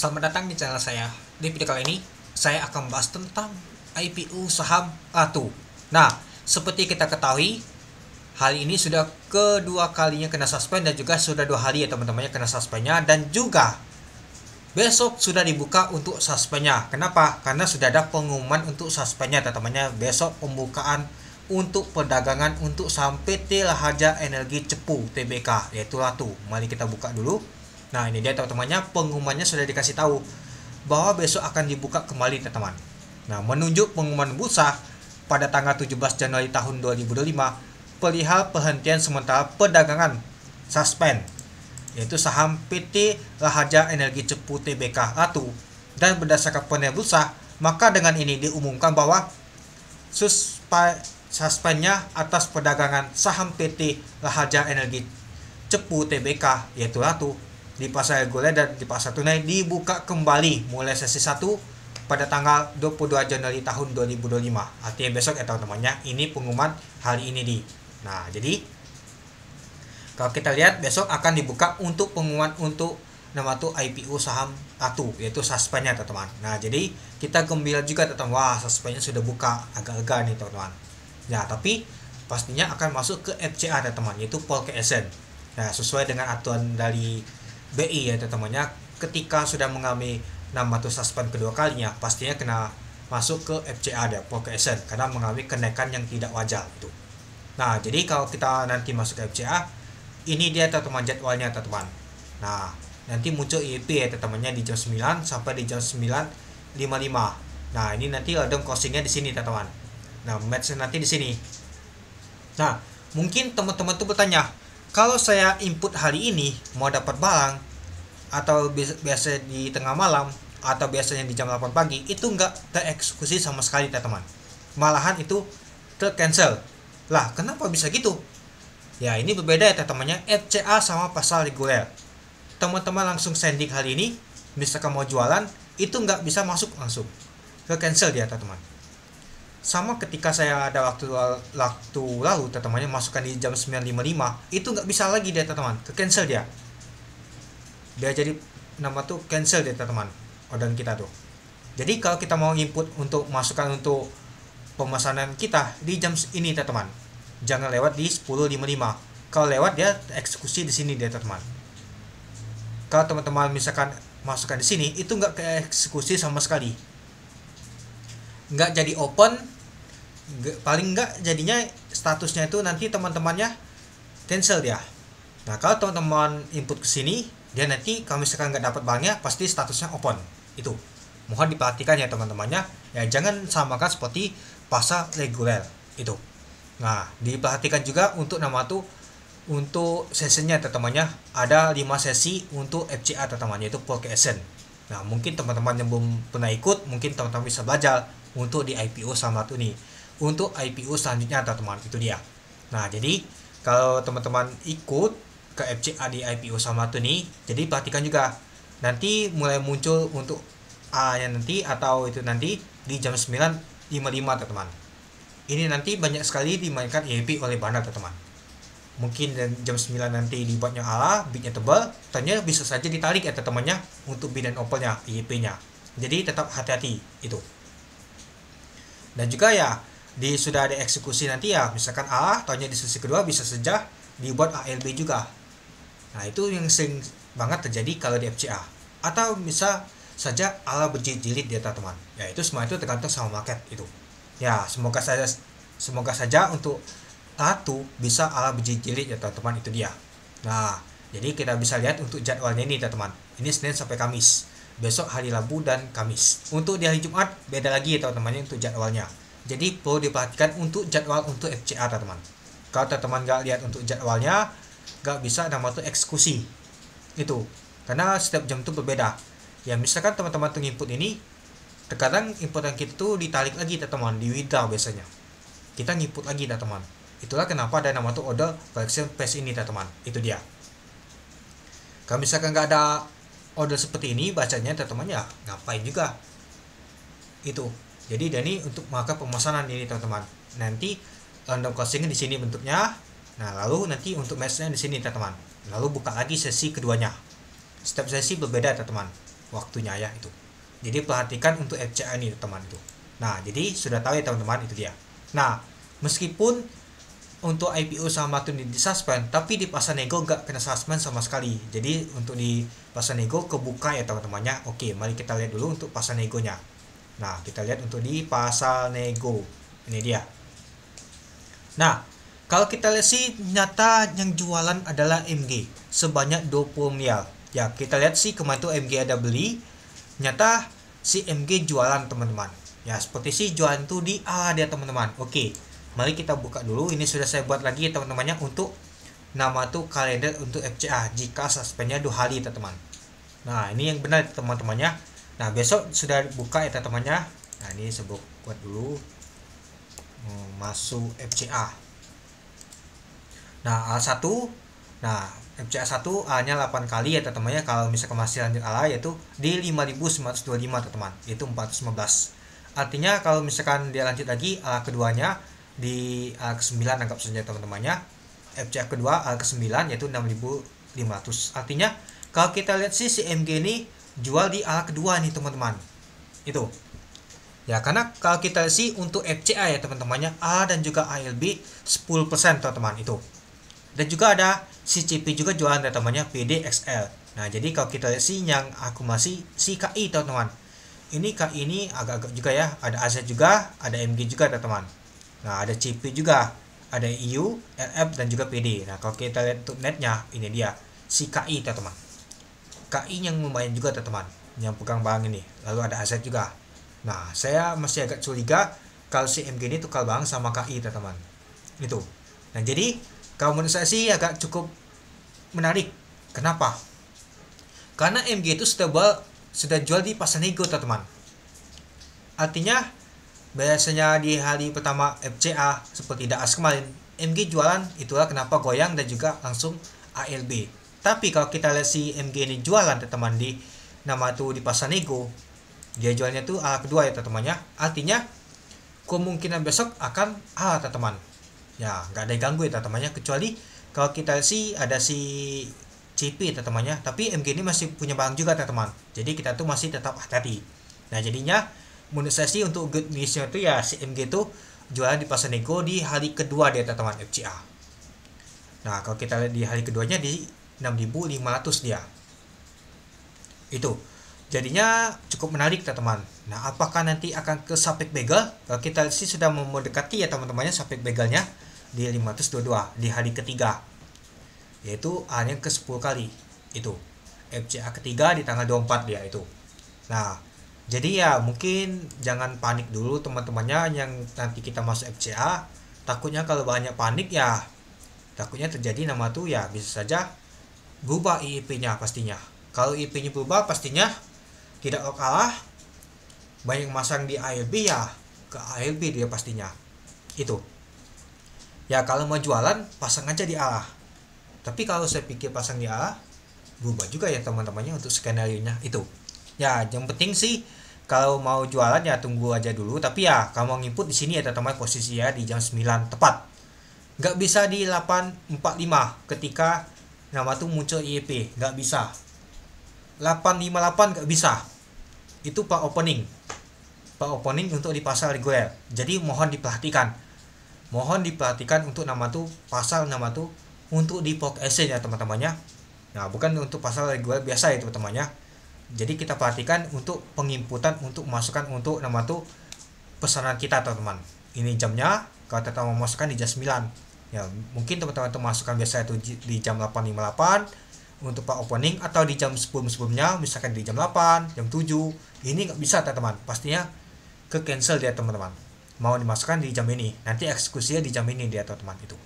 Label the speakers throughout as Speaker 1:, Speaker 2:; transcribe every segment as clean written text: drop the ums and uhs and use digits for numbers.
Speaker 1: Selamat datang di channel saya. Di video kali ini, saya akan membahas tentang IPO saham ATU. Nah, seperti kita ketahui, hal ini sudah kedua kalinya kena suspend dan juga sudah 2 hari ya teman-temannya kena suspendnya, dan juga besok sudah dibuka untuk suspendnya. Kenapa? Karena sudah ada pengumuman untuk suspendnya teman-temannya. Besok pembukaan untuk perdagangan untuk saham PT Raharja Energi Cepu Tbk, yaitu ATU. Mari kita buka dulu. Nah, ini dia teman-temannya, pengumumannya sudah dikasih tahu bahwa besok akan dibuka kembali teman-teman. Nah, menunjuk pengumuman bursa pada tanggal 17 Januari tahun 2025 perihal penghentian sementara perdagangan suspend, yaitu saham PT Raharja Energi Cepu Tbk ATU. Dan berdasarkan panel bursa, maka dengan ini diumumkan bahwa suspendnya atas perdagangan saham PT Raharja Energi Cepu Tbk yaitu ATU di pasar reguler dan di pasar tunai dibuka kembali mulai sesi 1 pada tanggal 22 Januari tahun 2025. Artinya besok ya teman-temannya, ini pengumuman hari ini Nah, jadi kalau kita lihat besok akan dibuka untuk pengumuman untuk nama tuh IPO saham ATU, yaitu suspendnya teman-teman. Nah, jadi kita gembira juga teman-teman. Wah, suspendnya sudah buka, agak lega nih teman-teman. Ya, tapi pastinya akan masuk ke FCA teman-teman, yaitu Polka Essence. Nah, sesuai dengan aturan dari BI ya teman-temannya, ketika sudah mengalami nama tuh suspend kedua kalinya, pastinya kena masuk ke FCA ya, Polka Essence, karena mengalami kenaikan yang tidak wajar itu. Nah, jadi kalau kita nanti masuk ke FCA, ini dia teman-teman jadwalnya teman-teman. Nah, nanti muncul IEP ya teman-temannya di jam 9 sampai di jam 9.55. Nah, ini nanti random closingnya di sini teman-teman. Nah, match nanti di sini. Nah, mungkin teman-teman tuh bertanya, kalau saya input hari ini mau dapat barang atau biasa di tengah malam atau biasanya di jam 8 pagi, itu nggak tereksekusi sama sekali teman-teman. Malahan itu tercancel. Lah, kenapa bisa gitu? Ya, ini berbeda ya teman-temannya, FCA sama pasar reguler. Teman-teman langsung sending hari ini, misalkan mau jualan, itu nggak bisa masuk langsung. Tercancel dia teman-teman. Sama ketika saya ada waktu lalu teman-temannya masukkan di jam 9.55, itu nggak bisa lagi dia teman-teman, ke cancel dia jadi nama tuh cancel dia teman-teman, orderan kita tuh. Jadi kalau kita mau input untuk masukkan untuk pemesanan kita di jam ini teman-teman, jangan lewat di 10.55. Kalau lewat dia eksekusi di sini dia teman-teman. Kalau teman-teman misalkan masukkan di sini, itu nggak ke eksekusi sama sekali, nggak jadi open, paling nggak jadinya statusnya itu nanti teman-temannya cancel dia. Nah, kalau teman-teman input ke sini, dia nanti kalau misalkan nggak dapat barangnya, pasti statusnya open. Itu mohon diperhatikan ya teman-temannya, ya jangan samakan seperti pasar reguler itu. Nah, diperhatikan juga untuk nama tuh untuk sesinya teman-temannya, ada 5 sesi untuk FCA teman-temannya, itu Polka Essence. Nah, mungkin teman-teman yang belum pernah ikut, mungkin teman-teman bisa belajar untuk di IPO saham ATU nih. Untuk IPO selanjutnya teman-teman, itu dia. Nah, jadi kalau teman-teman ikut ke FCA di IPO saham ATU nih, jadi perhatikan juga nanti mulai muncul untuk A nya nanti, atau itu nanti di jam 9.55 teman-teman. Ini nanti banyak sekali dimainkan IEP oleh Bana teman-teman. Mungkin jam 9 nanti dibuatnya ala, bidnya tebal, ternyata bisa saja ditarik ya teman-temannya untuk bid dan open-nya, IEP-nya. Jadi tetap hati-hati itu. Dan juga ya, sudah ada eksekusi nanti ya, misalkan A, ternyata di sesi kedua bisa saja dibuat ALB juga. Nah, itu yang sering banget terjadi kalau di FCA. Atau bisa saja ala berjilid-jilid ya teman-teman. Ya, itu semua itu tergantung sama market itu. Ya, semoga saja untuk ATU bisa ala berjilid-jilid ya teman-teman, itu dia. Nah, jadi kita bisa lihat untuk jadwalnya ini teman-teman. Ini Senin sampai Kamis. Besok hari Rabu dan Kamis. Untuk di hari Jumat beda lagi ya teman-teman untuk jadwalnya. Jadi perlu diperhatikan untuk jadwal untuk FCA teman-teman. Kalau teman-teman nggak lihat untuk jadwalnya, nggak bisa nama itu eksekusi itu, karena setiap jam itu berbeda. Ya, misalkan teman-teman tuh input ini, terkadang inputan kita tuh ditarik lagi teman-teman, di withdraw biasanya kita nginput lagi teman-teman. Itulah kenapa ada nama tuh order correction phase ini teman-teman, itu dia. Kalau misalkan nggak ada order seperti ini, bacanya teman-teman ya ngapain juga itu. Jadi ini untuk melakukan pemesanan ini teman-teman. Nanti random closing di sini bentuknya. Nah, lalu nanti untuk matchnya di sini teman-teman. Lalu buka lagi sesi keduanya. Setiap sesi berbeda teman-teman. waktunya ya itu. Jadi perhatikan untuk FCA ini teman itu. Nah, jadi sudah tahu ya teman-teman, itu dia. Nah, meskipun untuk IPO sama tuh di suspend, tapi di pasar nego nggak kena suspend sama sekali. Jadi untuk di pasar nego kebuka ya teman-temannya. Oke, mari kita lihat dulu untuk pasar negonya. Nah, kita lihat untuk di pasar nego. Ini dia. Nah, kalau kita lihat sih nyata yang jualan adalah MG sebanyak 20 miliar. Ya, kita lihat sih kemarin tuh MG ada beli. Nyata si MG jualan teman-teman. Ya, seperti sih jualan tuh di A dia teman-teman. Oke, mari kita buka dulu. Ini sudah saya buat lagi teman-temannya untuk nama tuh kalender untuk FCA jika suspendnya 2 hari teman-teman. Nah, ini yang benar teman-temannya. Nah, besok sudah buka ya teman-temannya. Nah, ini saya buat dulu. Masuk FCA. Nah, A1. Nah, FCA 1 A-nya 8 kali ya teman-temannya. Kalau misalkan masih lanjut ala yaitu di 5.925 teman-teman. Itu 415. Artinya kalau misalkan dia lanjut lagi ala keduanya di ala ke-9 anggap saja teman-temannya. FCA kedua ala ke-9 yaitu 6.500. Artinya kalau kita lihat sih si MG ini jual di ala kedua nih teman-teman. Itu. Ya, karena kalau kita lihat sih untuk FCA ya teman-temannya A dan juga ALB 10% teman-teman itu. Dan juga ada si CP juga jualan teman-temannya PDXL. Nah, jadi kalau kita lihat sih yang akumulasi si KI teman-teman. Ini KI ini agak-agak juga ya, ada AZ juga, ada MG juga teman-teman. Nah, ada CP juga, ada EU, LF dan juga PD. Nah, kalau kita lihat untuk netnya, ini dia si KI teman-teman. KI yang lumayan juga teman-teman, yang pegang barang ini. Lalu ada AZ juga. Nah, saya masih agak curiga kalau si MG ini tukar barang sama KI teman-teman. Itu. Nah, jadi kalau menurut saya sih agak cukup menarik. Kenapa? Karena MG itu sudah jual di pasar nego teman-teman. Artinya biasanya di hari pertama FCA seperti Daas kemarin MG jualan, itulah kenapa goyang dan juga langsung ALB. Tapi kalau kita lihat si MG ini jualan teman-teman di nama itu di pasar nego, dia jualnya tuh ala kedua ya teman-temannya. Artinya kemungkinan besok akan ala teman-teman. Ya, nggak ada yang ganggu ya teman-temannya, kecuali kalau kita sih ada si CP teman-temannya, tapi MG ini masih punya barang juga teman-teman. Jadi kita tuh masih tetap hati-hati. Nah, jadinya menurut saya sih untuk good newsnya itu ya si MG itu jualan di pasar nego di hari kedua dia teman-teman FCA. Nah, kalau kita lihat di hari keduanya di 6.500 dia. Itu. Jadinya cukup menarik teman-teman. Nah, apakah nanti akan ke Sapek Begal? Kalau kita sih sudah mendekati ya teman-temannya Sapek Begalnya di 522 di hari ketiga. Yaitu A-nya ke 10 kali. Itu. FCA ketiga di tanggal 24 dia itu. Nah, jadi ya mungkin jangan panik dulu teman-temannya yang nanti kita masuk FCA. Takutnya kalau banyak panik ya takutnya terjadi nama tuh ya bisa saja berubah IIP-nya pastinya. Kalau IIP-nya berubah pastinya tidak kalah banyak masang di ALB ya ke ALB dia pastinya. Itu. Ya kalau mau jualan pasang aja di A. Tapi kalau saya pikir pasang di A berubah juga ya teman-temannya untuk skenario-nya itu. Ya, yang penting sih kalau mau jualan ya tunggu aja dulu. Tapi ya kalau mau nginput di sini ya teman-teman posisi ya di jam 9 tepat. Nggak bisa di 8.45 ketika nama tuh muncul IEP, nggak bisa. 8.58 nggak bisa. Itu Pak Opening untuk di pasar reguler. Jadi mohon diperhatikan untuk nama tuh pasar nama tuh untuk di POK SC ya teman-temannya. Nah, bukan untuk pasar reguler biasa ya teman-temannya. Jadi kita perhatikan untuk penginputan untuk masukkan untuk nama tuh pesanan kita teman-teman. Ini jamnya kalau kita mau masukkan di jam 9. Ya, mungkin teman-teman tuh masukkan biasa itu di jam 8.58 untuk Pak Opening, atau di jam sebelumnya misalkan di jam 8, jam 7. Ini nggak bisa teman-teman. Pastinya ke cancel dia teman-teman. Mau dimasukkan di jam ini. Nanti eksekusinya di jam ini dia teman-teman itu.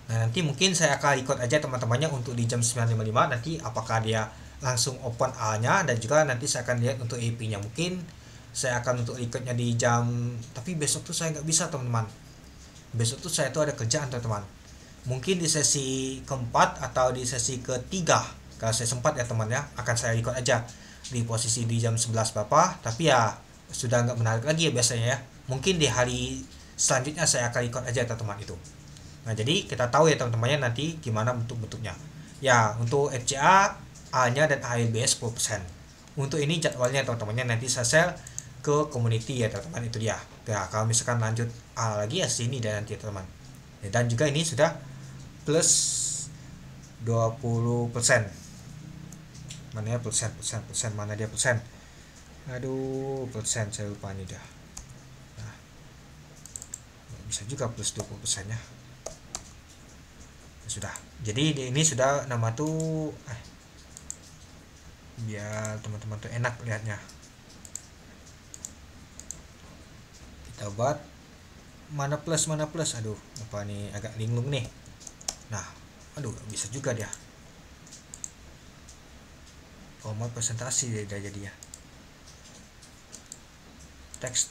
Speaker 1: Nah, nanti mungkin saya akan ikut aja teman-temannya untuk di jam 9.55 nanti apakah dia langsung open A-nya, dan juga nanti saya akan lihat untuk EP-nya. Mungkin saya akan untuk ikutnya di jam, tapi besok tuh saya nggak bisa teman-teman. Besok tuh saya tuh ada kerjaan teman-teman. Mungkin di sesi keempat atau di sesi ketiga kalau saya sempat ya teman ya, akan saya ikut aja di posisi di jam 11 Bapak. Tapi ya sudah nggak menarik lagi ya biasanya ya. Mungkin di hari selanjutnya saya akan ikut aja teman-teman itu. Nah, jadi kita tahu ya teman-temannya nanti gimana bentuk-bentuknya. Ya, untuk FCA A-nya dan ALB 10%. Untuk ini jadwalnya teman-temannya nanti saya share ke community ya teman-teman, itu dia. Nah, kalau misalkan lanjut A lagi ya sini dan nanti teman. Dan juga ini sudah plus 20%. Mana ya persen mana dia persen? Aduh, persen saya lupa nih dah. Nah, bisa juga plus 20% nya. Sudah. Jadi ini sudah nama tuh biar teman-teman tuh enak lihatnya. Kita buat mana plus, aduh apa nih agak linglung nih. Nah, aduh bisa juga dia format presentasi dia jadinya. Teks.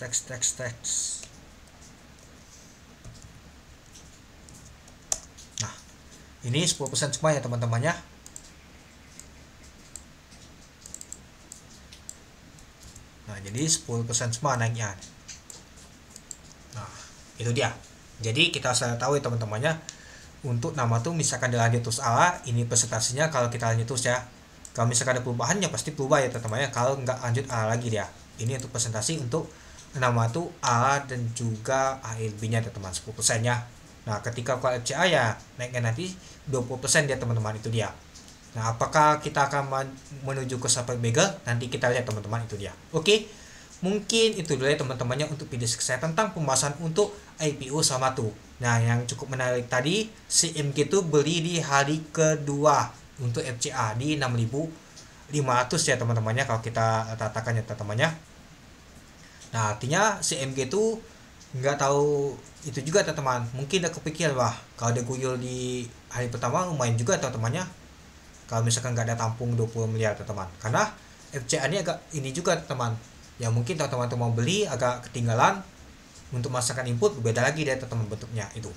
Speaker 1: Nah, ini 10% semua ya teman-temannya. Nah, jadi 10% semua naiknya. Nah, itu dia. Jadi kita sudah tahu ya teman-temannya, untuk nama tuh misalkan dilanjut terus A, ini presentasinya kalau kita lanjut terus ya. Kalau misalkan ada perubahan ya pasti berubah ya teman-temannya, kalau nggak lanjut A lagi dia. Ini untuk presentasi untuk nama tuh A dan juga ALB-nya teman-teman, 10% nya. Nah, ketika kalau FCA ya naiknya nanti 20% dia teman-teman, itu dia. Nah, apakah kita akan menuju ke sampai bagel? Nanti kita lihat teman-teman, itu dia. Oke. Mungkin itu dulu ya teman-temannya untuk video saya tentang pembahasan untuk IPO sama tuh. Nah, yang cukup menarik tadi, CMG itu beli di hari kedua untuk FCA di 6.500 ya teman-temannya, kalau kita katakan ya teman-temannya. Nah, artinya CMG itu nggak tahu itu juga teman-teman. Mungkin udah kepikir, wah kalau ada guyul di hari pertama lumayan juga teman-temannya. Kalau misalkan nggak ada tampung 20 miliar teman-teman. Karena FCA ini agak ini juga teman. Ya mungkin teman-teman mau beli agak ketinggalan. Untuk masakan input beda lagi deh teman-teman bentuknya itu.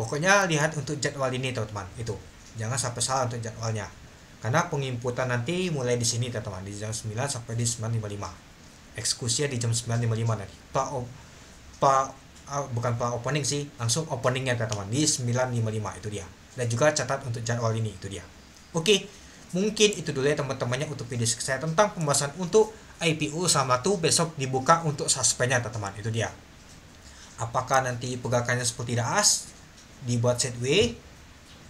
Speaker 1: Pokoknya lihat untuk jadwal ini teman-teman, itu. Jangan sampai salah untuk jadwalnya. Karena penginputan nanti mulai di sini teman-teman, di jam 9 sampai di 9.55. Eksekusinya di jam 9.55 nanti. Bukan opening sih, langsung openingnya teman-teman di 9.55, itu dia. Dan juga catat untuk jadwal ini, itu dia. Oke, mungkin itu dulu ya teman-temannya untuk video saya tentang pembahasan untuk IPO sama tuh besok dibuka untuk suspendnya teman-teman, itu dia. Apakah nanti pergerakannya seperti DAS dibuat sideways,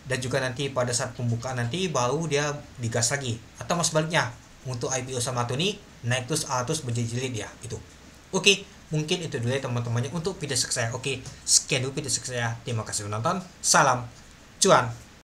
Speaker 1: dan juga nanti pada saat pembukaan nanti baru dia digas lagi, atau mas baliknya untuk IPO sama tuh nih naik terus berjilid ya, itu. Oke, mungkin itu dulu ya teman-temannya untuk video saya. Oke, sekian dulu video saya. Terima kasih menonton. Salam cuan.